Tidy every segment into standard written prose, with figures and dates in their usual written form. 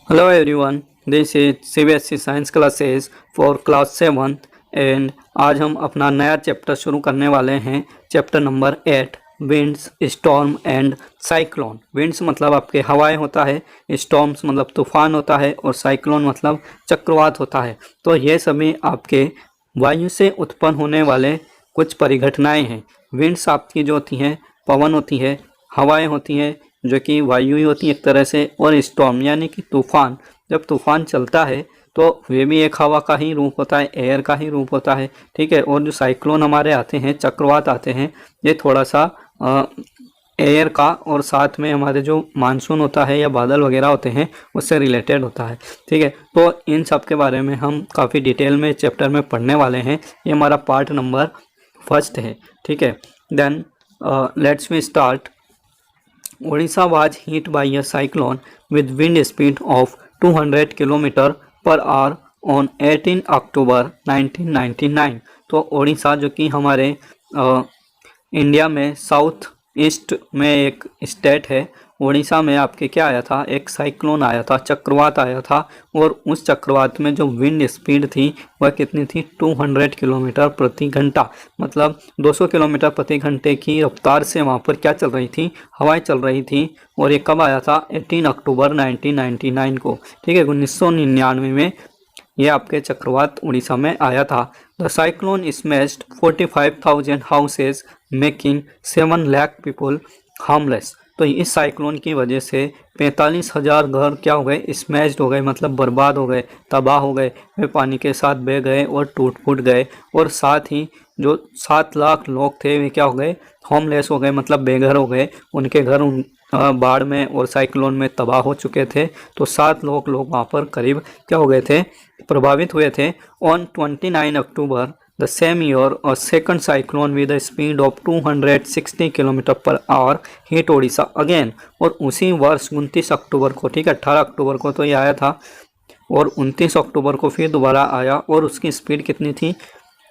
Hello everyone, this is CBSE science classes for class 7 and आज हम अपना नया चैप्टर शुरू करने वाले हैं। Chapter number 8 winds, storm and cyclone. Winds मतलब आपके हवाएं होता है, स्टॉर्म्स मतलब तूफान होता है और साइक्लोन मतलब चक्रवात होता है। तो ये सभी आपके वायु से उत्पन्न होने वाले कुछ परिघटनाएं हैं। विंड्स आपकी जो होती हैं पवन होती है, हवाएं होती हैं जो कि वायु ही होती है एक तरह से, और स्टॉर्म यानी कि तूफान। जब तूफान चलता है तो वे भी एक हवा का ही रूप होता है, एयर का ही रूप होता है, ठीक है। और जो साइक्लोन हमारे आते हैं, चक्रवात आते हैं, ये थोड़ा सा एयर का और साथ में हमारे जो मानसून होता है या बादल वगैरह होते हैं उससे रिलेटेड होता है, ठीक है। तो इन सब के बारे में हम काफ़ी डिटेल में चैप्टर में पढ़ने वाले हैं। ये हमारा पार्ट नंबर 1 है, ठीक है। Then let's we start. Odisha was hit by a cyclone with wind speed of 200 km per hour on 18 अक्टूबर 1999। तो ओडिशा जो कि हमारे इंडिया में साउथ ईस्ट में एक स्टेट है, उड़ीसा में आपके क्या आया था, एक साइक्लोन आया था, चक्रवात आया था। और उस चक्रवात में जो विंड स्पीड थी वह कितनी थी, 200 किलोमीटर प्रति घंटा, मतलब 200 किलोमीटर प्रति घंटे की रफ्तार से वहाँ पर क्या चल रही थी, हवाएं चल रही थी। और ये कब आया था, 18 अक्टूबर 1999 को, ठीक है। 1999 में ये आपके चक्रवात उड़ीसा में आया था। The cyclone smashed 45,000 houses making 7 lakh people harmless. तो इस साइक्लोन की वजह से 45,000 घर क्या हो गए, स्मैश्ड हो गए, मतलब बर्बाद हो गए, तबाह हो गए, वे पानी के साथ बह गए और टूट फूट गए। और साथ ही जो 7 लाख लोग थे वे क्या हो गए, होमलेस हो गए, मतलब बेघर हो गए। उनके घर बाढ़ में और साइक्लोन में तबाह हो चुके थे। तो 7 लोग वहाँ पर करीब क्या हो गए थे, प्रभावित हुए थे। On 29 October the same year a second cyclone with the speed of 260 kilometre per hour hit Odisha again. और उसी वर्ष 29 अक्टूबर को, ठीक है, 18 अक्टूबर को तो ये आया था और 29 अक्टूबर को फिर दोबारा आया। और उसकी स्पीड कितनी थी,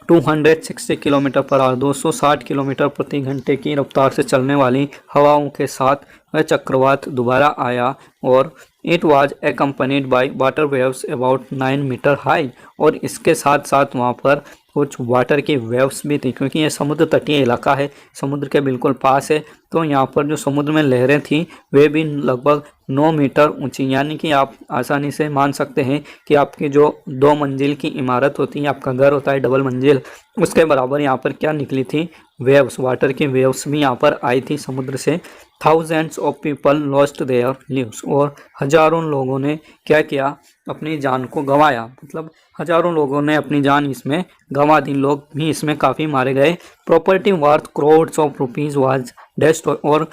260 किलोमीटर पर आवर, 260 किलोमीटर प्रति घंटे की रफ्तार से चलने वाली हवाओं के साथ वह चक्रवात दोबारा आया। और it was accompanied by water waves about 9 metre high. और इसके साथ साथ वहाँ पर कुछ वाटर की वेव्स भी थी, क्योंकि ये समुद्र तटीय इलाका है, समुद्र के बिल्कुल पास है। तो यहाँ पर जो समुद्र में लहरें थी वे भी लगभग 9 मीटर ऊंची, यानी कि आप आसानी से मान सकते हैं कि आपकी जो 2 मंजिल की इमारत होती है, आपका घर होता है डबल मंजिल, उसके बराबर यहाँ पर क्या निकली थी, वेव्स, वाटर की वेव्स भी यहाँ पर आई थी समुद्र से। Thousands of people lost their lives. और हजारों लोगों ने क्या किया, अपनी जान को गंवाया, मतलब हजारों लोगों ने अपनी जान इसमें गंवा दी, लोग भी इसमें काफ़ी मारे गए। Property worth crores of rupees was destroy. और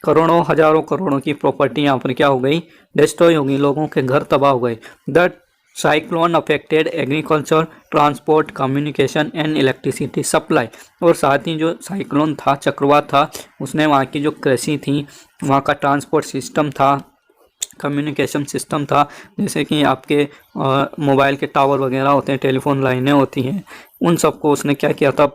करोड़ों हजारों करोड़ों की प्रॉपर्टी यहाँ पर क्या हो गई, डिस्ट्रॉय हो गई, लोगों के घर तबाह हो गए। That cyclone affected agriculture, transport, communication and electricity supply. और साथ ही जो साइक्लोन था, चक्रवात था, उसने वहाँ की जो कृषि थी, वहाँ का ट्रांसपोर्ट सिस्टम था, कम्युनिकेशन सिस्टम था, जैसे कि आपके मोबाइल के टावर वगैरह होते हैं, टेलीफोन लाइनें होती हैं, उन सबको उसने क्या किया था,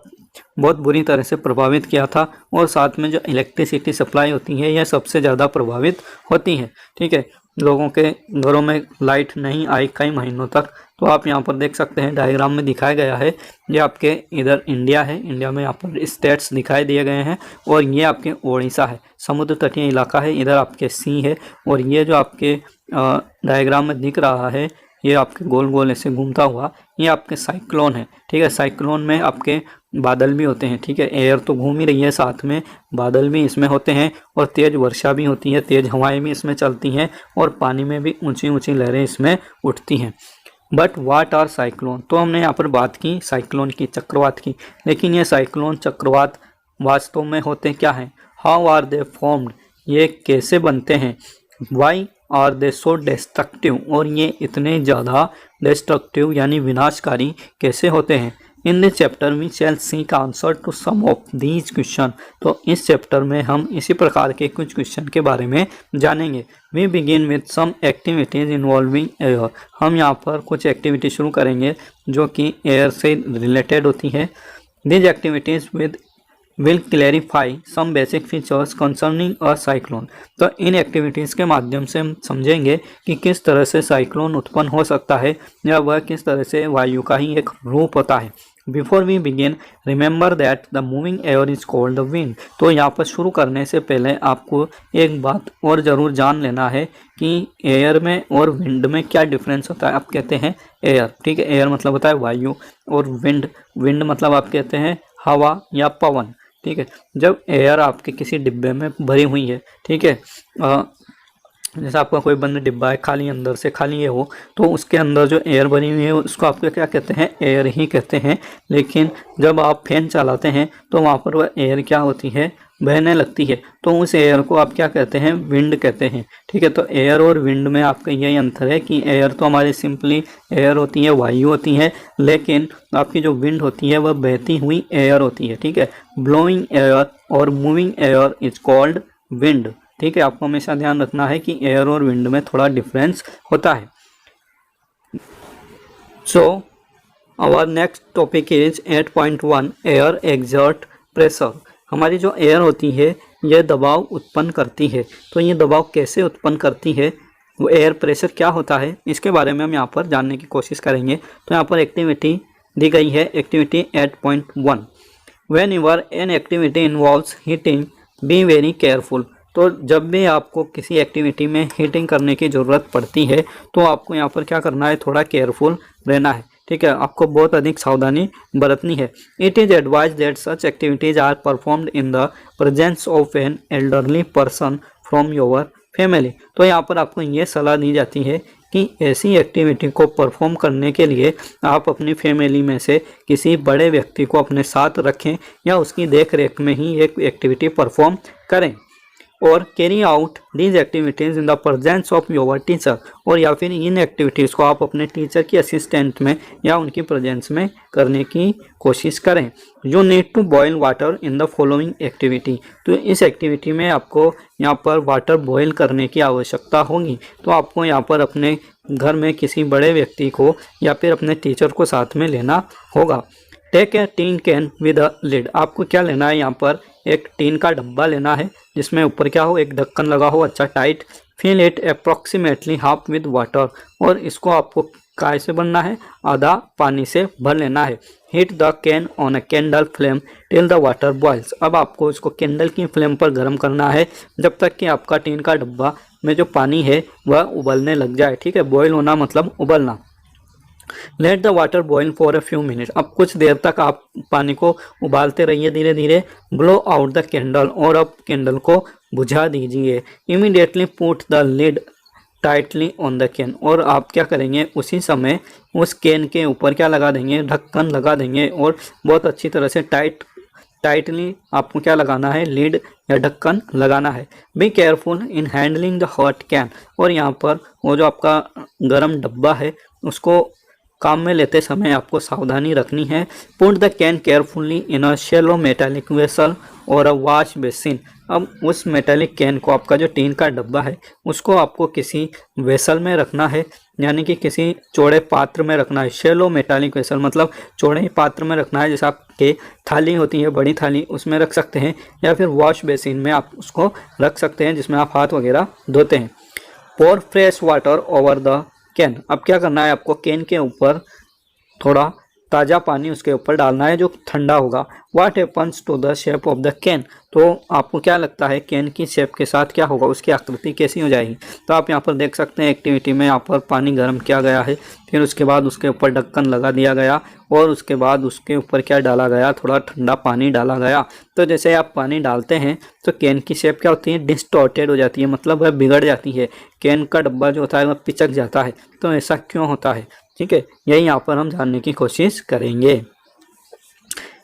बहुत बुरी तरह से प्रभावित किया था। और साथ में जो इलेक्ट्रिसिटी सप्लाई होती है यह सबसे ज़्यादा प्रभावित होती है, ठीक है। लोगों के घरों में लाइट नहीं आई कई महीनों तक। तो आप यहाँ पर देख सकते हैं, डायग्राम में दिखाया गया है, ये आपके इधर इंडिया है, इंडिया में यहाँ पर स्टेट्स दिखाई दिए गए हैं। और ये आपके ओडिशा है, समुद्र तटीय इलाका है, इधर आपके सी है। और ये जो आपके डायग्राम में दिख रहा है, ये आपके गोल गोल ऐसे घूमता हुआ, ये आपके साइक्लोन है, ठीक है। साइक्लोन में आपके बादल भी होते हैं, ठीक है, एयर तो घूम ही रही है, साथ में बादल भी इसमें होते हैं, और तेज़ वर्षा भी होती है, तेज़ हवाएं भी इसमें चलती हैं, और पानी में भी ऊंची ऊंची लहरें इसमें उठती हैं। But what are cyclone. तो हमने यहाँ पर बात की साइक्लोन की, चक्रवात की, लेकिन ये साइक्लोन चक्रवात वास्तव में होते क्या हैं, हाउ आर दे फॉर्म्ड, ये कैसे बनते हैं, why are they so destructive, और ये इतने ज़्यादा डिस्ट्रक्टिव यानी विनाशकारी कैसे होते हैं। In this chapter we shall seek answer to some of these question. तो इस चैप्टर में हम इसी प्रकार के कुछ क्वेश्चन के बारे में जानेंगे। We begin with some activities involving air. हम यहाँ पर कुछ एक्टिविटी शुरू करेंगे जो कि एयर से रिलेटेड होती है। These activities with will clarify some basic features concerning a cyclone. तो इन एक्टिविटीज़ के माध्यम से हम समझेंगे कि किस तरह से साइक्लोन उत्पन्न हो सकता है या वह किस तरह से वायु का ही एक रूप होता है। Before we begin remember that the moving air is called the wind. तो यहाँ पर शुरू करने से पहले आपको एक बात और ज़रूर जान लेना है कि एयर में और विंड में क्या डिफरेंस होता है। आप कहते हैं एयर, ठीक है, एयर मतलब होता है वायु, और विंड, विंड मतलब आप कहते हैं हवा या पवन, ठीक है। जब एयर आपके किसी डिब्बे में भरी हुई है, ठीक है, जैसे आपका कोई बंद डिब्बा है खाली, अंदर से खाली है वो, तो उसके अंदर जो एयर भरी हुई है उसको आप क्या कहते हैं, एयर ही कहते हैं। लेकिन जब आप फैन चलाते हैं तो वहाँ पर वह एयर क्या होती है, बहने लगती है, तो उस एयर को आप क्या कहते हैं, विंड कहते हैं, ठीक है। तो एयर और विंड में आपका यही अंतर है कि एयर तो हमारी सिंपली एयर होती है, वायु होती है, लेकिन आपकी जो विंड होती है वह बहती हुई एयर होती है, ठीक है। ब्लोइंग एयर और moving air is called wind, ठीक है। आपको हमेशा ध्यान रखना है कि एयर और विंड में थोड़ा डिफरेंस होता है। So our next topic is 8.1 air exert pressure. हमारी जो एयर होती है यह दबाव उत्पन्न करती है। तो ये दबाव कैसे उत्पन्न करती है, वो एयर प्रेशर क्या होता है, इसके बारे में हम यहाँ पर जानने की कोशिश करेंगे। तो यहाँ पर एक्टिविटी दी गई है, activity 8.1। When ever an activity involves heating be very careful. तो जब भी आपको किसी एक्टिविटी में हीटिंग करने की ज़रूरत पड़ती है तो आपको यहाँ पर क्या करना है, थोड़ा केयरफुल रहना है, ठीक है। आपको बहुत अधिक सावधानी बरतनी है। It is advised that such activities are performed in the presence of an elderly person from your family. तो यहाँ पर आपको ये सलाह दी जाती है कि ऐसी एक्टिविटी को परफॉर्म करने के लिए आप अपनी फैमिली में से किसी बड़े व्यक्ति को अपने साथ रखें या उसकी देख रेख में ही एक एक्टिविटी परफॉर्म करें, और carry out these activities in the presence of your teacher. और या फिर इन एक्टिविटीज़ को आप अपने टीचर की असिस्टेंट में या उनकी प्रेजेंस में करने की कोशिश करें। You need to boil water in the following activity. तो इस एक्टिविटी में आपको यहाँ पर वाटर बॉयल करने की आवश्यकता होगी। तो आपको यहाँ पर अपने घर में किसी बड़े व्यक्ति को या फिर अपने टीचर को साथ में लेना होगा। Take a tin can with a lid. आपको क्या लेना है, यहाँ पर एक टीन का डब्बा लेना है जिसमें ऊपर क्या हो, एक ढक्कन लगा हो अच्छा tight. Fill it approximately half with water. और इसको आपको काय से भरना है, आधा पानी से भर लेना है। Heat the can on a candle flame till the water boils. अब आपको इसको कैंडल की फ्लेम पर गर्म करना है जब तक कि आपका टीन का डब्बा में जो पानी है वह उबलने लग जाए, ठीक है। बॉयल होना मतलब उबलना। Let the water boil for a few minute. अब कुछ देर तक आप पानी को उबालते रहिए धीरे धीरे। Blow out the candle. और अब कैंडल को बुझा दीजिए। Immediately put the lid tightly on the can. और आप क्या करेंगे, उसी समय उस कैन के ऊपर क्या लगा देंगे, ढक्कन लगा देंगे, और बहुत अच्छी तरह से टाइटली आपको क्या लगाना है, लीड या ढक्कन लगाना है। Be careful in handling the hot can. और यहाँ पर वो जो आपका गर्म डब्बा है उसको काम में लेते समय आपको सावधानी रखनी है। Put the can carefully in a shallow metallic vessel और अ वॉश बेसिन। अब उस मेटालिक कैन को, आपका जो टीन का डब्बा है, उसको आपको किसी वेसल में रखना है, यानी कि किसी चौड़े पात्र में रखना है। शैलो मेटालिक वेसल मतलब चौड़े पात्र में रखना है, जैसे आपके थाली होती है बड़ी थाली, उसमें रख सकते हैं, या फिर वॉश बेसिन में आप उसको रख सकते हैं जिसमें आप हाथ वगैरह धोते हैं। Pour fresh water over the can. अब क्या करना है, आपको कैन के ऊपर थोड़ा ताज़ा पानी उसके ऊपर डालना है जो ठंडा होगा। What happens to the shape of the can. तो आपको क्या लगता है कैन की शेप के साथ क्या होगा, उसकी आकृति कैसी हो जाएगी। तो आप यहाँ पर देख सकते हैं एक्टिविटी में यहाँ पर पानी गर्म किया गया है, फिर उसके बाद उसके ऊपर ढक्कन लगा दिया गया, और उसके बाद उसके ऊपर क्या डाला गया, थोड़ा ठंडा पानी डाला गया। तो जैसे आप पानी डालते हैं तो कैन की शेप क्या होती है, डिस्टॉर्टेड हो जाती है, मतलब वह बिगड़ जाती है। कैन का डब्बा जो होता है वह पिचक जाता है। तो ऐसा क्यों होता है, ठीक है, यही यहाँ पर हम जानने की कोशिश करेंगे।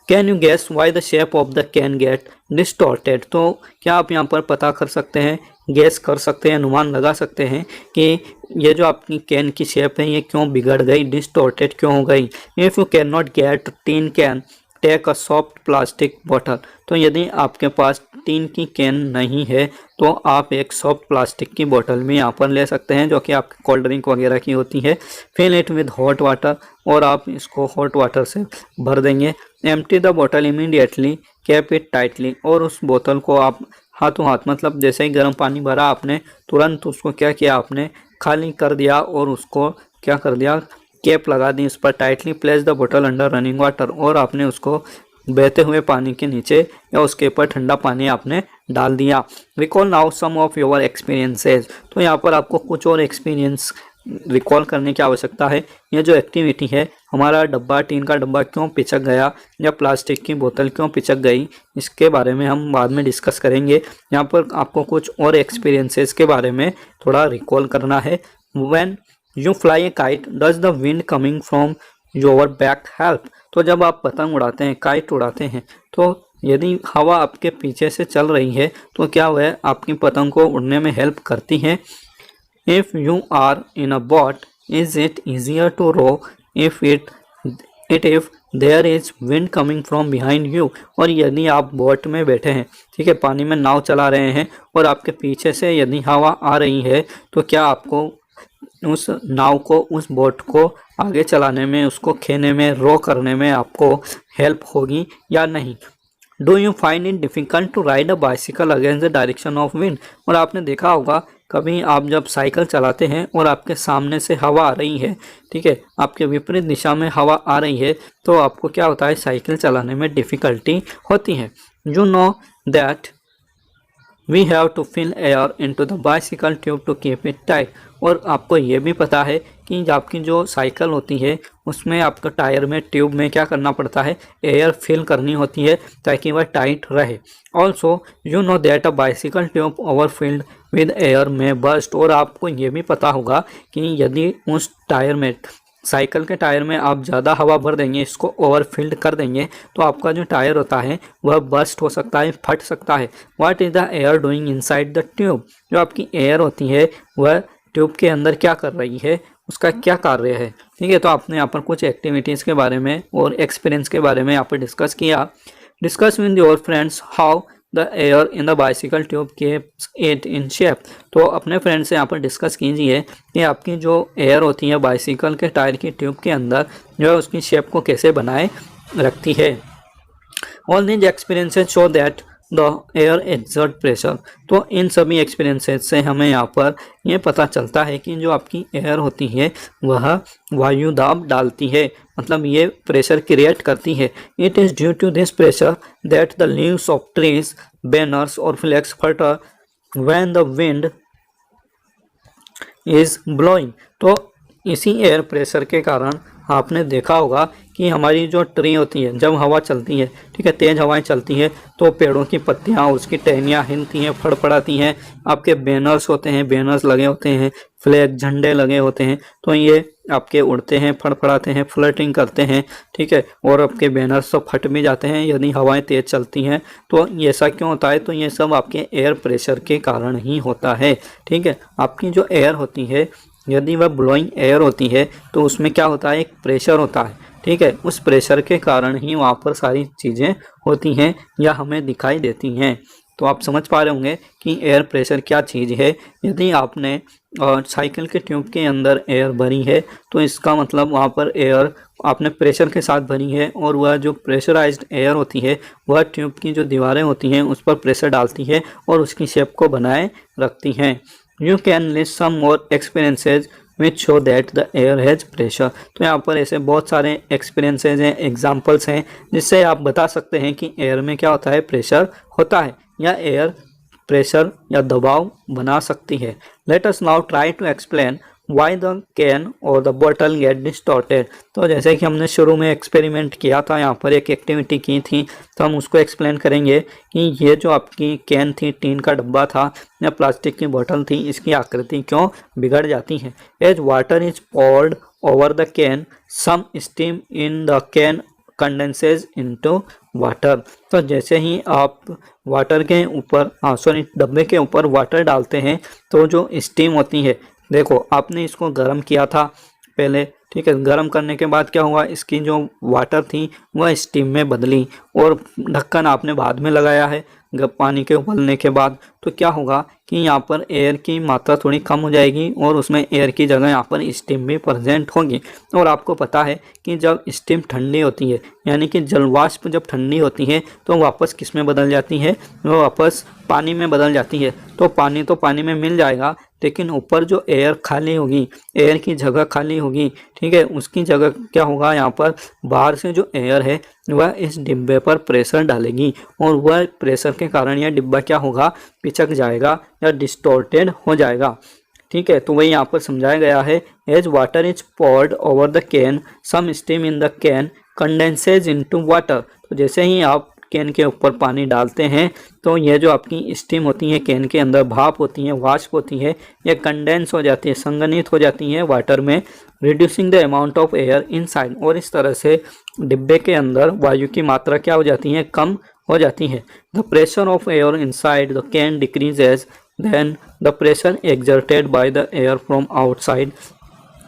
Can you guess why the shape of the can get distorted. तो क्या आप यहाँ पर पता कर सकते हैं, गेस कर सकते हैं, अनुमान लगा सकते हैं कि ये जो आपकी कैन की शेप है ये क्यों बिगड़ गई, डिस्टॉर्टेड क्यों हो गई। If you can not get tin can take a soft plastic bottle. तो यदि आपके पास टीन की कैन नहीं है तो आप एक सॉफ्ट प्लास्टिक की बोतल में यहाँ पर ले सकते हैं, जो कि आपकी कोल्ड ड्रिंक वगैरह की होती है। Fill it with hot water. और आप इसको हॉट वाटर से भर देंगे। एम्प्टी द बोतल इमीडिएटली, कैप इट टाइटली। और उस बोतल को आप हाथों हाथ, मतलब जैसे ही गर्म पानी भरा आपने, तुरंत उसको क्या किया, आपने खाली कर दिया और उसको क्या कर दिया, कैप लगा दी उस पर टाइटली। प्लेस द बोतल अंडर रनिंग वाटर, और आपने उसको बहते हुए पानी के नीचे या उसके ऊपर ठंडा पानी आपने डाल दिया। Recall now some of your experiences. तो यहाँ पर आपको कुछ और एक्सपीरियंस रिकॉल करने की आवश्यकता है। ये जो एक्टिविटी है, हमारा डब्बा, टीन का डब्बा क्यों पिचक गया या प्लास्टिक की बोतल क्यों पिचक गई, इसके बारे में हम बाद में डिस्कस करेंगे। यहाँ पर आपको कुछ और एक्सपीरियंसेस के बारे में थोड़ा रिकॉल करना है। When you fly A kite does the wind coming from your back help. तो जब आप पतंग उड़ाते हैं, काइट उड़ाते हैं, तो यदि हवा आपके पीछे से चल रही है तो क्या वह आपकी पतंग को उड़ने में हेल्प करती है। If you are in a boat, is it easier to row if there is wind coming from behind you? और यदि आप बोट में बैठे हैं, ठीक है, पानी में नाव चला रहे हैं और आपके पीछे से यदि हवा आ रही है, तो क्या आपको उस नाव को, उस बोट को आगे चलाने में, उसको खेने में, रो करने में आपको हेल्प होगी या नहीं। Do you find it difficult to ride a bicycle against the direction of wind. और आपने देखा होगा कभी आप जब साइकिल चलाते हैं और आपके सामने से हवा आ रही है, ठीक है, आपके विपरीत दिशा में हवा आ रही है, तो आपको क्या होता है, साइकिल चलाने में डिफ़िकल्टी होती है। You know that we have to fill air into the bicycle tube to keep it tight. और आपको ये भी पता है कि आपकी जो साइकिल होती है उसमें आपका टायर में, ट्यूब में क्या करना पड़ता है, एयर फिल करनी होती है ताकि वह टाइट रहे। Also you know that a bicycle tube overfilled with air में बर्स्ट। और आपको ये भी पता होगा कि यदि उस टायर में, साइकिल के टायर में आप ज़्यादा हवा भर देंगे, इसको ओवरफिल्ड कर देंगे, तो आपका जो टायर होता है वह बर्स्ट हो सकता है, फट सकता है। What is the air doing inside the tube. जो आपकी एयर होती है वह ट्यूब के अंदर क्या कर रही है, उसका क्या कार्य है, ठीक है। तो आपने यहाँ पर कुछ एक्टिविटीज़ के बारे में और एक्सपीरियंस के बारे में यहाँ पर डिस्कस किया। Discuss with your friends how the air in the bicycle tube keeps it in shape. तो अपने फ्रेंड से यहाँ पर डिस्कस कीजिए कि आपकी जो एयर होती है बाइसिकल के टायर की ट्यूब के अंदर, जो है उसकी शेप को कैसे बनाए रखती है। All these experiences show that the air exert pressure. तो इन सभी एक्सपीरियंसेस से हमें यहाँ पर यह पता चलता है कि जो आपकी एयर होती है वह वायु दाब डालती है, मतलब ये प्रेशर क्रिएट करती है। It is due to this pressure that the leaves of trees, banners और flags flutter when the wind is blowing. तो इसी एयर प्रेशर के कारण आपने देखा होगा कि हमारी जो ट्री होती है, जब हवा चलती है, ठीक है, तेज़ हवाएं चलती हैं, तो पेड़ों की पत्तियां, उसकी टहनियाँ हिलती हैं, फड़फड़ाती हैं। आपके बैनर्स होते हैं, बैनर्स लगे होते हैं, फ्लैग, झंडे लगे होते हैं, तो ये आपके उड़ते हैं, फड़फड़ाते हैं, फ्लटिंग करते हैं, ठीक है। और आपके बैनर्स तो फट भी जाते हैं यदि हवाएं तेज़ चलती हैं। तो ये ऐसा क्यों होता है, तो ये सब आपके एयर प्रेशर के कारण ही होता है, ठीक है। आपकी जो एयर होती है, यदि वह ब्लोइंग एयर होती है तो उसमें क्या होता है, एक प्रेशर होता है, ठीक है। उस प्रेशर के कारण ही वहाँ पर सारी चीज़ें होती हैं या हमें दिखाई देती हैं। तो आप समझ पा रहे होंगे कि एयर प्रेशर क्या चीज़ है। यदि आपने साइकिल के ट्यूब के अंदर एयर भरी है तो इसका मतलब वहाँ पर एयर आपने प्रेशर के साथ भरी है, और वह जो प्रेशराइज्ड एयर होती है वह ट्यूब की जो दीवारें होती हैं उस पर प्रेशर डालती है और उसकी शेप को बनाए रखती हैं। You can list some more experiences which show that the air has pressure। तो यहाँ पर ऐसे बहुत सारे एक्सपीरियंसेस हैं, एग्जाम्पल्स हैं, जिससे आप बता सकते हैं कि एयर में क्या होता है, प्रेशर होता है, या एयर प्रेशर या दबाव बना सकती है। Let us now try to explain why the can और द बॉटल गेट डिस्टॉर्टेड। तो जैसे कि हमने शुरू में एक्सपेरिमेंट किया था, यहाँ पर एक एक्टिविटी की थी, तो हम उसको एक्सप्लेन करेंगे कि ये जो आपकी कैन थी, टीन का डब्बा था या प्लास्टिक की बोतल थी, इसकी आकृति क्यों बिगड़ जाती है। As water is poured over the can, some steam in the can condenses into water. तो जैसे ही आप वाटर के ऊपर, डब्बे के ऊपर वाटर डालते हैं तो जो स्टीम होती है, देखो आपने इसको गर्म किया था पहले, ठीक है, गर्म करने के बाद क्या हुआ, इसकी जो वाटर थी वह स्टीम में बदली, और ढक्कन आपने बाद में लगाया है, पानी के उबलने के बाद, तो क्या होगा कि यहाँ पर एयर की मात्रा थोड़ी कम हो जाएगी और उसमें एयर की जगह यहाँ पर स्टीम भी प्रेजेंट होगी। और आपको पता है कि जब स्टीम ठंडी होती है, यानी कि जलवाष्प जब ठंडी होती है तो वापस किस में बदल जाती है, वो वापस पानी में बदल जाती है। तो पानी में मिल जाएगा, लेकिन ऊपर जो एयर खाली होगी, एयर की जगह खाली होगी, ठीक है, उसकी जगह क्या होगा, यहाँ पर बाहर से जो एयर है वह इस डिब्बे पर प्रेशर डालेगी और वह प्रेशर के कारण यह डिब्बा क्या होगा, पिचक जाएगा या डिस्टॉर्टेड हो जाएगा। ठीक है, तो वही यहाँ पर समझाया गया है, as water is poured over the can some steam in the can condenses into water. तो जैसे ही आप कैन के ऊपर पानी डालते हैं तो यह जो आपकी स्टीम होती है, कैन के अंदर भाप होती है, वाष्प होती है, यह कंडेंस हो जाती है, संघनित हो जाती है वाटर में, reducing the amount of air inside. और इस तरह से डिब्बे के अंदर वायु की मात्रा क्या हो जाती है, कम हो जाती है। The pressure of air inside the can decreases then the pressure exerted by the air from outside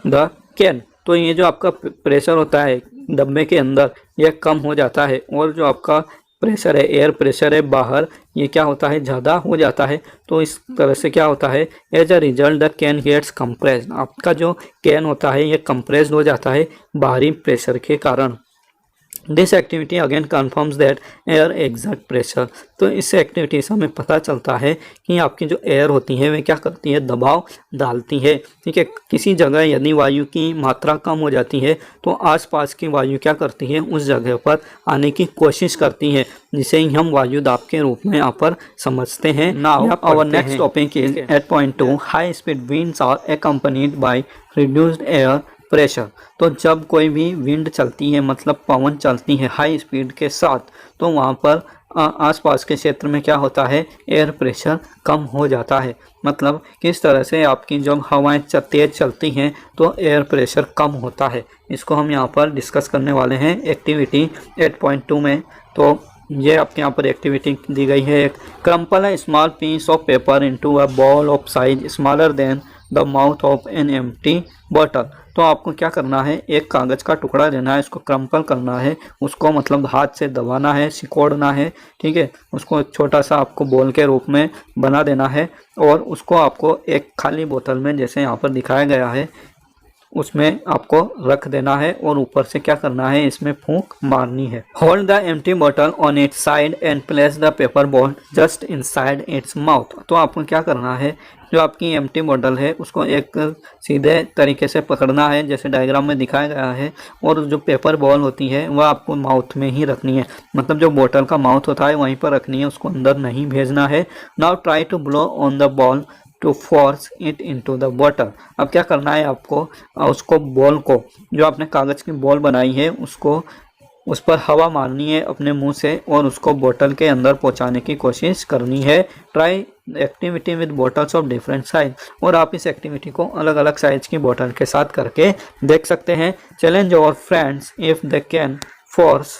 the can. तो ये जो आपका प्रेशर होता है डब्बे के अंदर, यह कम हो जाता है और जो आपका प्रेशर है, एयर प्रेशर है बाहर, ये क्या होता है, ज़्यादा हो जाता है। तो इस तरह से क्या होता है, as a result the can gets compressed. आपका जो कैन होता है ये कंप्रेस्ड हो जाता है बाहरी प्रेशर के कारण। This activity again confirms that air exert pressure. तो इस एक्टिविटी से हमें पता चलता है कि आपकी जो एयर होती है वे क्या करती है, दबाव डालती है। ठीक है, किसी जगह यदि वायु की मात्रा कम हो जाती है तो आसपास की वायु क्या करती है, उस जगह पर आने की कोशिश करती है, जिसे ही हम वायु दाब के रूप में यहाँ पर समझते हैं। Now our next topic is at point 2 high speed winds are accompanied by reduced air pressure. तो जब कोई भी विंड चलती है, मतलब पवन चलती है हाई स्पीड के साथ, तो वहाँ पर आसपास के क्षेत्र में क्या होता है, एयर प्रेशर कम हो जाता है। मतलब किस तरह से आपकी जब हवाएं तेज चलती हैं तो एयर प्रेशर कम होता है, इसको हम यहाँ पर डिस्कस करने वाले हैं एक्टिविटी 8.2 में। तो ये आपके यहाँ पर एक्टिविटी दी गई है, एक crumple a small piece of paper into a ball of size smaller than the mouth of an empty bottle. तो आपको क्या करना है, एक कागज़ का टुकड़ा लेना है, इसको क्रम्पल करना है, उसको मतलब हाथ से दबाना है, सिकोड़ना है। ठीक है, उसको एक छोटा सा आपको बॉल के रूप में बना देना है और उसको आपको एक खाली बोतल में, जैसे यहाँ पर दिखाया गया है, उसमें आपको रख देना है और ऊपर से क्या करना है, इसमें फूंक मारनी है। Hold the empty bottle on it's side and place the paper ball just inside its mouth. तो आपको क्या करना है, जो आपकी एम्प्टी बॉटल है उसको एक सीधे तरीके से पकड़ना है, जैसे डायग्राम में दिखाया गया है, और जो पेपर बॉल होती है वह आपको माउथ में ही रखनी है, मतलब जो बॉटल का माउथ होता है वहीं पर रखनी है, उसको अंदर नहीं भेजना है। Now try to blow on the ball to force it into the bottle. अब क्या करना है आपको, उसको बॉल को, जो आपने कागज़ की बॉल बनाई है, उसको उस पर हवा मारनी है अपने मुंह से और उसको बोतल के अंदर पहुंचाने की कोशिश करनी है। Try activity with bottles of different size. और आप इस एक्टिविटी को अलग अलग साइज की बोतल के साथ करके देख सकते हैं। Challenge your friends if they can force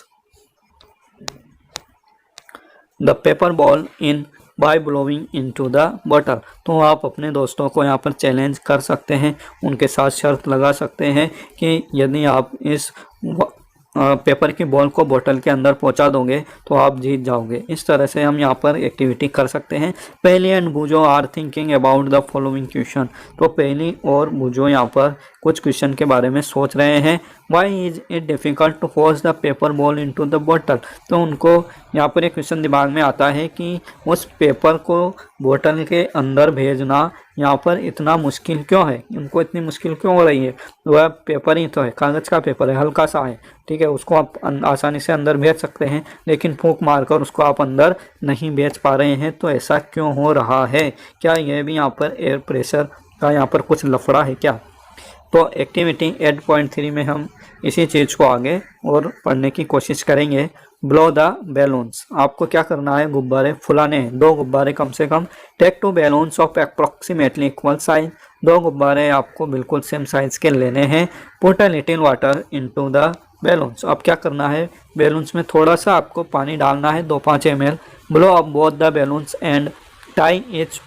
the paper ball in by blowing into the bottle. तो आप अपने दोस्तों को यहाँ पर चैलेंज कर सकते हैं, उनके साथ शर्त लगा सकते हैं कि यदि आप इस पेपर की बॉल को बोतल के अंदर पहुंचा दोगे तो आप जीत जाओगे। इस तरह से हम यहाँ पर एक्टिविटी कर सकते हैं। Paheli and Boojho are thinking about the following question. तो पहली और बुजो यहाँ पर कुछ क्वेश्चन के बारे में सोच रहे हैं। Why is it difficult to force the paper ball into the bottle. तो उनको यहाँ पर एक क्वेश्चन दिमाग में आता है कि उस पेपर को बोतल के अंदर भेजना यहाँ पर इतना मुश्किल क्यों है, उनको इतनी मुश्किल क्यों हो रही है। वह पेपर ही तो है, कागज़ का पेपर है, हल्का सा है, ठीक है, उसको आप आसानी से अंदर भेज सकते हैं, लेकिन फूंक मारकर उसको आप अंदर नहीं भेज पा रहे हैं। तो ऐसा क्यों हो रहा है, क्या यह भी यहाँ पर एयर प्रेशर का यहाँ पर कुछ लफड़ा है क्या। तो एक्टिविटी 8.3 में हम इसी चीज़ को आगे और पढ़ने की कोशिश करेंगे। Blow the balloons. आपको क्या करना है, गुब्बारे फुलाने हैं, 2 गुब्बारे कम से कम। Take 2 balloons of approximately equal size. 2 गुब्बारे आपको बिल्कुल सेम साइज के लेने हैं। Put a little water into the balloons. अब क्या करना है, बैलून्स में थोड़ा सा आपको पानी डालना है, 2-5 ml। Blow up both the balloons and tie each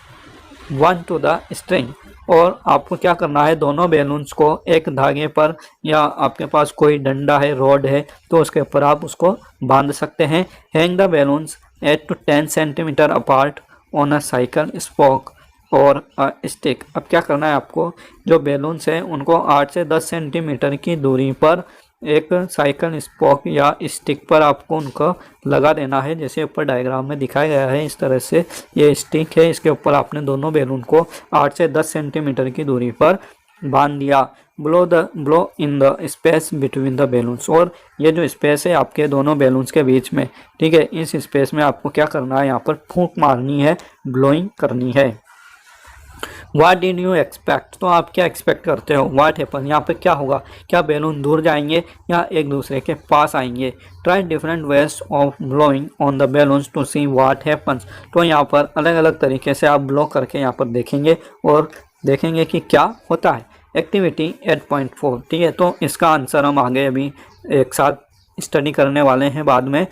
one two the string. और आपको क्या करना है, दोनों बैलून्स को एक धागे पर, या आपके पास कोई डंडा है, रॉड है, तो उसके ऊपर आप उसको बांध सकते हैं। Hang the balloons 8 to 10 centimetre apart on a cycle spoke और स्टिक। अब क्या करना है आपको, जो बैलून्स हैं उनको 8 से 10 सेंटीमीटर की दूरी पर एक साइकिल स्पोक या स्टिक पर आपको उनको लगा देना है, जैसे ऊपर डायग्राम में दिखाया गया है। इस तरह से ये स्टिक है, इसके ऊपर आपने दोनों बैलून को 8 से 10 सेंटीमीटर की दूरी पर बांध दिया। Blow in the space between the balloons, और ये जो स्पेस है आपके दोनों बैलून्स के बीच में, ठीक है, इस स्पेस में आपको क्या करना है, यहाँ पर फूंक मारनी है, ब्लोइंग करनी है। What did you expect? तो आप क्या एक्सपेक्ट करते हो? What happen? यहाँ पे क्या होगा, क्या बैलून दूर जाएंगे या एक दूसरे के पास आएंगे? Try different ways of blowing on the balloons to see what happens. तो यहाँ पर अलग अलग तरीके से आप ब्लो करके यहाँ पर देखेंगे और देखेंगे कि क्या होता है। एक्टिविटी 8.4, ठीक है, तो इसका आंसर हम आगे अभी एक साथ स्टडी करने वाले हैं बाद में।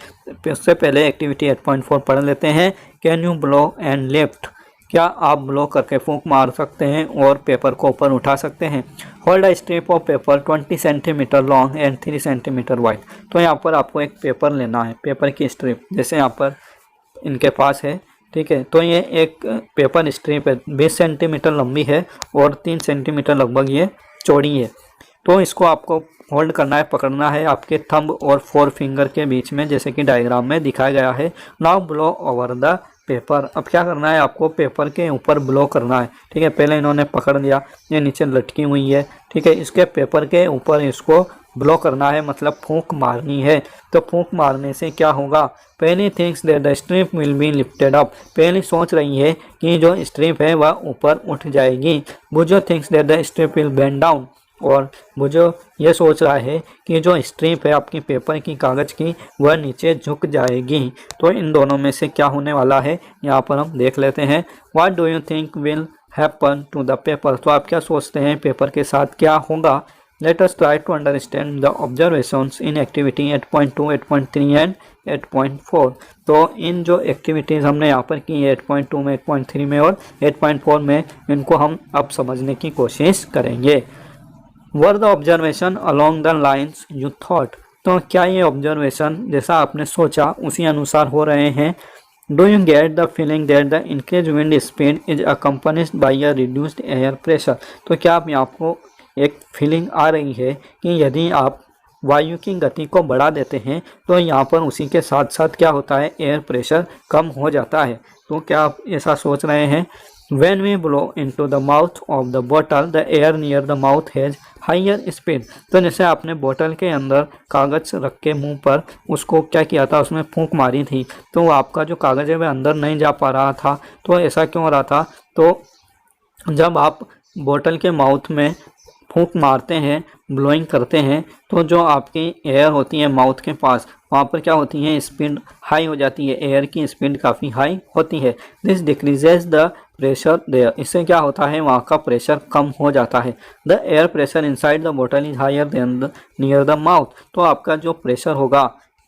उससे पहले एक्टिविटी 8.4 पढ़ लेते हैं। Can you blow and lift? क्या आप ब्लो करके फूंक मार सकते हैं और पेपर को ऊपर उठा सकते हैं? Hold a strip of paper 20 centimetre long and 3 centimetre wide. तो यहाँ पर आपको एक पेपर लेना है, पेपर की स्ट्रिप, जैसे यहाँ पर इनके पास है, ठीक है, तो ये एक पेपर स्ट्रिप है, 20 सेंटीमीटर लंबी है और 3 सेंटीमीटर लगभग ये चौड़ी है। तो इसको आपको होल्ड करना है, पकड़ना है आपके थंब और 4 फिंगर के बीच में, जैसे कि डायग्राम में दिखाया गया है। Now blow over the paper. अब क्या करना है, आपको पेपर के ऊपर ब्लो करना है, ठीक है। पहले इन्होंने पकड़ लिया, ये नीचे लटकी हुई है, ठीक है, इसके पेपर के ऊपर इसको ब्लो करना है, मतलब फूंक मारनी है। तो फूंक मारने से क्या होगा, पहली things that the strip will be lifted up. पहली सोच रही है कि जो स्ट्रिप है वह ऊपर उठ जाएगी। Boojho thinks that the strip will bend down, और बुजो ये सोच रहा है कि जो स्ट्रिप है आपकी पेपर की, कागज़ की, वह नीचे झुक जाएगी। तो इन दोनों में से क्या होने वाला है यहाँ पर हम देख लेते हैं। What do you think will happen to the paper? तो आप क्या सोचते हैं पेपर के साथ क्या होगा? Let us try to understand the observations in activity 8.2, 8.3 and 8.4। तो इन जो एक्टिविटीज़ हमने यहाँ पर की 8.2 में, 8.3 में और 8.4 में, इनको हम अब समझने की कोशिश करेंगे। Were the observation along the lines you thought? तो क्या ये ऑब्जर्वेशन जैसा आपने सोचा उसी अनुसार हो रहे हैं? Do you get the feeling that the increase wind speed is accompanied by a reduced air pressure? तो क्या आप यहाँ आपको एक फीलिंग आ रही है कि यदि आप वायु की गति को बढ़ा देते हैं तो यहाँ पर उसी के साथ साथ क्या होता है, एयर प्रेशर कम हो जाता है? तो क्या आप ऐसा सोच रहे हैं? When we blow into the mouth of the bottle, the air near the mouth has higher speed. तो जैसे आपने बोतल के अंदर कागज़ रख के मुंह पर उसको क्या किया था, उसमें फूंक मारी थी, तो आपका जो कागज़ है वह अंदर नहीं जा पा रहा था। तो ऐसा क्यों हो रहा था? तो जब आप बोतल के माउथ में फूंक मारते हैं, ब्लोइंग करते हैं, तो जो आपकी एयर होती है माउथ के पास, वहाँ पर क्या होती है, स्पीड हाई हो जाती है, एयर की स्पीड काफ़ी हाई होती है। This decreases the pressure there. इससे क्या होता है, वहाँ का प्रेशर कम हो जाता है। The air pressure inside the bottle is higher than the near the mouth. तो आपका जो प्रेशर होगा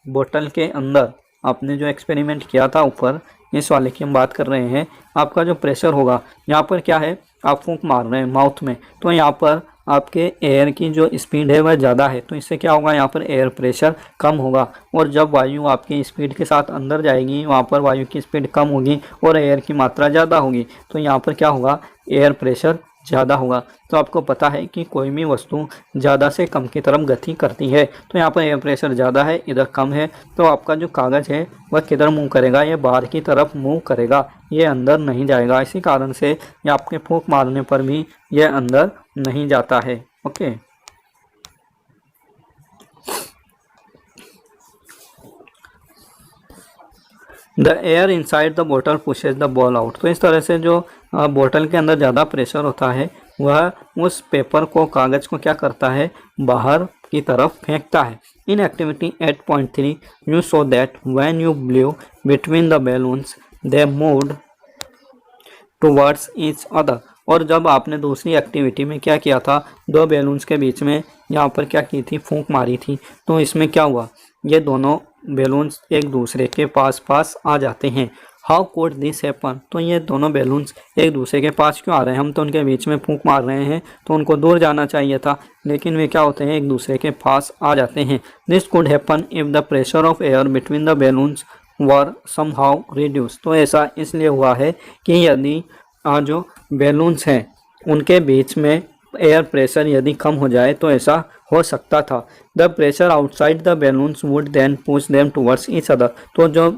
बोतल के अंदर, आपने जो एक्सपेरिमेंट किया था ऊपर, इस वाले की हम बात कर रहे हैं, आपका जो प्रेशर होगा, यहाँ पर क्या है, आप फूंक मार रहे हैं माउथ में, तो यहाँ पर आपके एयर की जो स्पीड है वह ज़्यादा है, तो इससे क्या होगा, यहाँ पर एयर प्रेशर कम होगा। और जब वायु आपकी स्पीड के साथ अंदर जाएगी, वहाँ पर वायु की स्पीड कम होगी और एयर की मात्रा ज़्यादा होगी, तो यहाँ पर क्या होगा, एयर प्रेशर ज़्यादा होगा। तो आपको पता है कि कोई भी वस्तु ज़्यादा से कम की तरफ गति करती है, तो यहाँ पर एयर प्रेशर ज़्यादा है, इधर कम है, तो आपका जो कागज़ है वह किधर मूव करेगा, ये बाहर की तरफ मूव करेगा, ये अंदर नहीं जाएगा। इसी कारण से ये आपके फूंक मारने पर भी ये अंदर नहीं जाता है। Okay, the air inside the बोतल पुशेज द बॉल आउट। तो इस तरह से जो बोतल के अंदर ज़्यादा प्रेशर होता है वह उस पेपर को, कागज़ को क्या करता है, बाहर की तरफ फेंकता है। In activity 8.3 you show that when you blow between the balloons they moved towards each other. और जब आपने दूसरी एक्टिविटी में क्या किया था, दो बैलून्स के बीच में यहाँ पर क्या की थी, फूंक मारी थी, तो इसमें क्या हुआ, ये दोनों बैलून्स एक दूसरे के पास पास आ जाते हैं। How could this happen? तो ये दोनों बैलून्स एक दूसरे के पास क्यों आ रहे हैं, हम तो उनके बीच में फूंक मार रहे हैं, तो उनको दूर जाना चाहिए था, लेकिन वे क्या होते हैं, एक दूसरे के पास आ जाते हैं। This could happen if the pressure of air between the balloons were somehow reduce. तो ऐसा इसलिए हुआ है कि यदि जो बैलून्स हैं उनके बीच में एयर प्रेशर यदि कम हो जाए तो ऐसा हो सकता था। The pressure outside the balloons would then push them towards each other. तो जो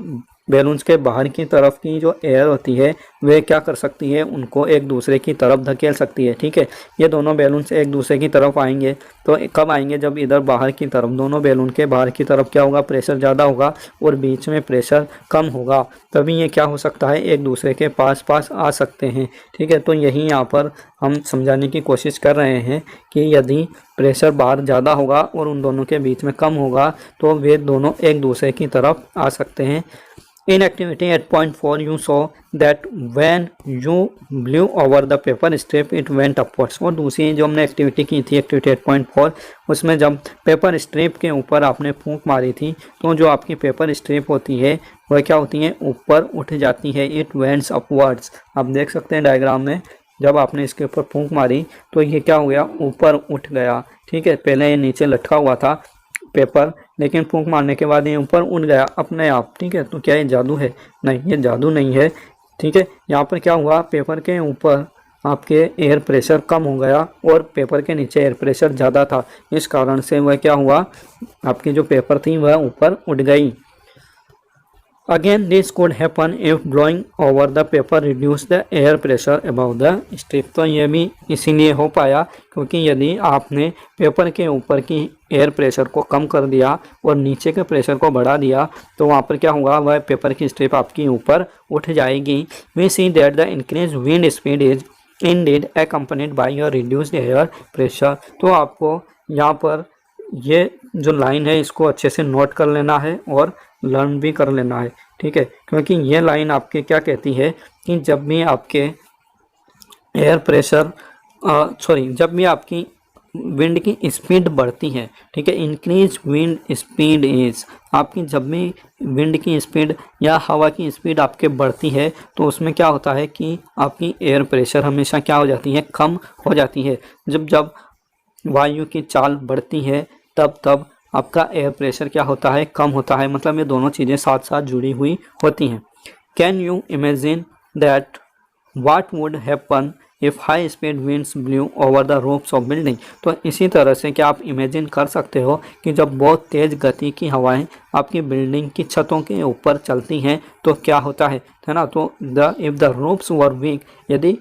बैलून्स के बाहर की तरफ की जो एयर होती है वे क्या कर सकती है, उनको एक दूसरे की तरफ धकेल सकती है। ठीक है, ये दोनों बैलून्स एक दूसरे की तरफ आएंगे तो कब आएंगे, जब इधर बाहर की तरफ दोनों बैलून के बाहर की तरफ क्या होगा, प्रेशर ज़्यादा होगा और बीच में प्रेशर कम होगा, तभी ये क्या हो सकता है, एक दूसरे के पास पास आ सकते हैं। ठीक है, तो यही यहाँ पर हम समझाने की कोशिश कर रहे हैं कि यदि प्रेशर बाहर ज़्यादा होगा और उन दोनों के बीच में कम होगा तो वे दोनों एक दूसरे की तरफ आ सकते हैं। In activity 8.4 you saw that when you blew over the paper strip it went upwards। और दूसरी जो हमने एक्टिविटी की थी एक्टिविटी 8.4 उसमें जब पेपर स्ट्रिप के ऊपर आपने फूंक मारी थी तो जो आपकी पेपर स्ट्रिप होती है वह क्या होती है, ऊपर उठ जाती है। It vents upwards. आप देख सकते हैं डायग्राम में, जब आपने इसके ऊपर फूंक मारी तो ये क्या हो गया, ऊपर उठ गया। ठीक है, पहले ये नीचे लटका हुआ था पेपर, लेकिन फूंक मारने के बाद ये ऊपर उड़ गया अपने आप। ठीक है, तो क्या ये जादू है? नहीं, ये जादू नहीं है। ठीक है, यहाँ पर क्या हुआ, पेपर के ऊपर आपके एयर प्रेशर कम हो गया और पेपर के नीचे एयर प्रेशर ज़्यादा था, इस कारण से वह क्या हुआ, आपकी जो पेपर थी वह ऊपर उड़ गई। Again this could happen if blowing over the paper reduce the air pressure above the strip। तो ये भी इसीलिए हो पाया क्योंकि यदि आपने पेपर के ऊपर की एयर प्रेशर को कम कर दिया और नीचे के प्रेशर को बढ़ा दिया तो वहाँ पर क्या होगा, वह पेपर की स्ट्रिप आपकी ऊपर उठ जाएगी। We see that the increased wind speed is indeed accompanied by your reduced air pressure। तो आपको यहाँ पर ये जो लाइन है इसको अच्छे से नोट कर लेना है और लर्न भी कर लेना है। ठीक है, क्योंकि ये लाइन आपके क्या कहती है कि जब भी आपके एयर प्रेशर जब भी आपकी विंड की स्पीड बढ़ती है, ठीक है, इंक्रीज विंड स्पीड इज, आपकी जब भी विंड की स्पीड या हवा की स्पीड आपके बढ़ती है तो उसमें क्या होता है कि आपकी एयर प्रेशर हमेशा क्या हो जाती है, कम हो जाती है। जब वायु की चाल बढ़ती है तब आपका एयर प्रेशर क्या होता है, कम होता है। मतलब ये दोनों चीज़ें साथ साथ जुड़ी हुई होती हैं। Can you imagine that what would happen if high speed winds blue over the roofs of building. तो इसी तरह से क्या आप इमेजिन कर सकते हो कि जब बहुत तेज़ गति की हवाएं आपकी बिल्डिंग की छतों के ऊपर चलती हैं तो क्या होता है ना। तो if the roofs were weak, यदि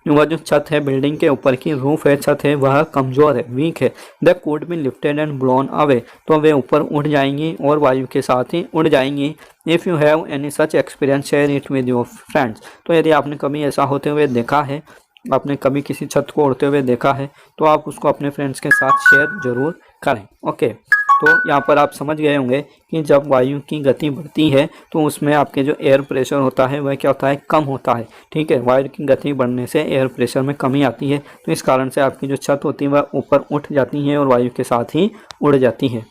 वह जो छत है बिल्डिंग के ऊपर की रूफ है, छत है, वह कमज़ोर है, वीक है, the could be lifted and blown away, तो वे ऊपर उड़ जाएंगी और वायु के साथ ही उड़ जाएंगी। If you have any such experience share it with your friends. तो यदि आपने कभी ऐसा होते हुए देखा है, आपने कभी किसी छत को उड़ते हुए देखा है तो आप उसको अपने फ्रेंड्स के साथ शेयर ज़रूर करें। ओके, तो यहाँ पर आप समझ गए होंगे कि जब वायु की गति बढ़ती है तो उसमें आपके जो एयर प्रेशर होता है वह क्या होता है, कम होता है। ठीक है, वायु की गति बढ़ने से एयर प्रेशर में कमी आती है, तो इस कारण से आपकी जो छत होती है वह ऊपर उठ जाती है और वायु के साथ ही उड़ जाती है।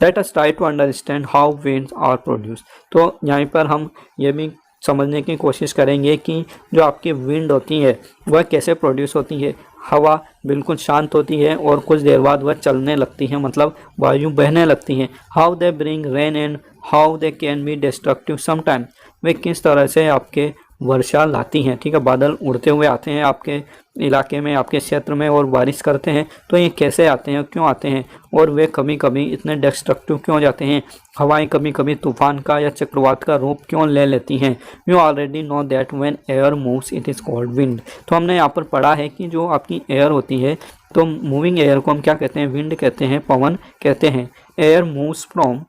Let us try to understand how winds are produced. तो यहाँ पर हम ये भी समझने की कोशिश करेंगे कि जो आपकी विंड होती है वह कैसे प्रोड्यूस होती है। हवा बिल्कुल शांत होती है और कुछ देर बाद वह चलने लगती है, मतलब वायु बहने लगती है। How they bring rain and how they can be destructive sometime. वे किस तरह से आपके वर्षा लाती हैं। ठीक है, बादल उड़ते हुए आते हैं आपके इलाके में, आपके क्षेत्र में और बारिश करते हैं। तो ये कैसे आते हैं, क्यों आते हैं और वे कभी कभी इतने डिस्ट्रक्टिव क्यों हो जाते हैं। हवाएं कभी कभी तूफान का या चक्रवात का रूप क्यों ले लेती हैं। You already know that when air moves it is called wind. तो हमने यहाँ पर पढ़ा है कि जो आपकी एयर होती है, तो मूविंग एयर को हम क्या कहते हैं, विंड कहते हैं, पवन कहते हैं। Air moves from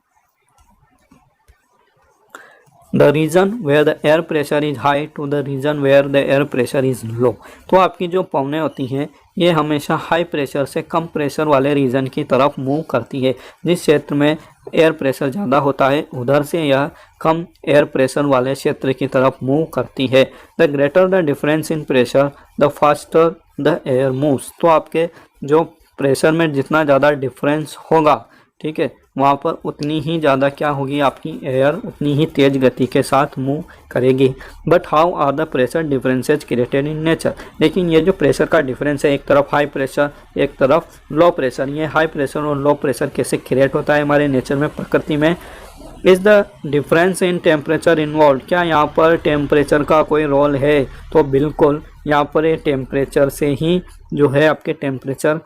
the region where the air pressure is high to the region where the air pressure is low. तो आपकी जो पवनें होती हैं ये हमेशा हाई प्रेशर से कम प्रेशर वाले रीजन की तरफ मूव करती है। जिस क्षेत्र में एयर प्रेशर ज़्यादा होता है उधर से यह कम एयर प्रेशर वाले क्षेत्र की तरफ मूव करती है। The greater the difference in pressure the faster the air moves. तो आपके जो प्रेशर में जितना ज़्यादा डिफरेंस होगा, ठीक है, वहाँ पर उतनी ही ज़्यादा क्या होगी, आपकी एयर उतनी ही तेज़ गति के साथ मूव करेगी। But how are the pressure differences created in nature. लेकिन ये जो प्रेशर का डिफरेंस है, एक तरफ हाई प्रेशर एक तरफ लो प्रेशर, ये हाई प्रेशर और लो प्रेशर कैसे क्रिएट होता है हमारे नेचर में, प्रकृति में, is the difference in temperature involve, क्या यहाँ पर टेम्परेचर का कोई रोल है? तो बिल्कुल यहाँ पर ये टेम्परेचर से ही जो है आपके टेम्परेचर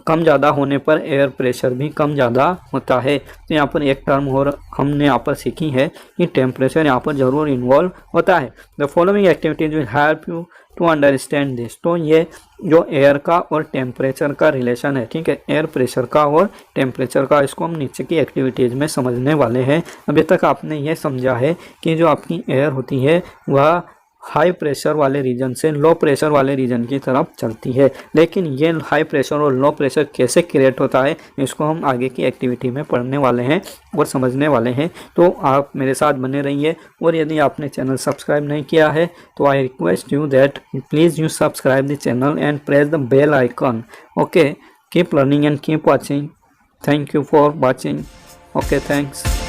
कम ज़्यादा होने पर एयर प्रेशर भी कम ज़्यादा होता है। तो यहाँ पर एक टर्म और हमने यहाँ पर सीखी है कि टेम्परेचर यहाँ पर ज़रूर इन्वॉल्व होता है। The following activities will help you to understand this. तो ये जो एयर का और टेम्परेचर का रिलेशन है, ठीक है, एयर प्रेशर का और टेम्परेचर का, इसको हम नीचे की एक्टिविटीज़ में समझने वाले हैं। अभी तक आपने ये समझा है कि जो आपकी एयर होती है वह हाई प्रेशर वाले रीजन से लो प्रेशर वाले रीजन की तरफ चलती है, लेकिन ये हाई प्रेशर और लो प्रेशर कैसे क्रिएट होता है इसको हम आगे की एक्टिविटी में पढ़ने वाले हैं और समझने वाले हैं। तो आप मेरे साथ बने रहिए, और यदि आपने चैनल सब्सक्राइब नहीं किया है तो I request you that please you subscribe the channel and press the bell icon. Okay, keep learning and keep watching. Thank you for watching. Okay, thanks.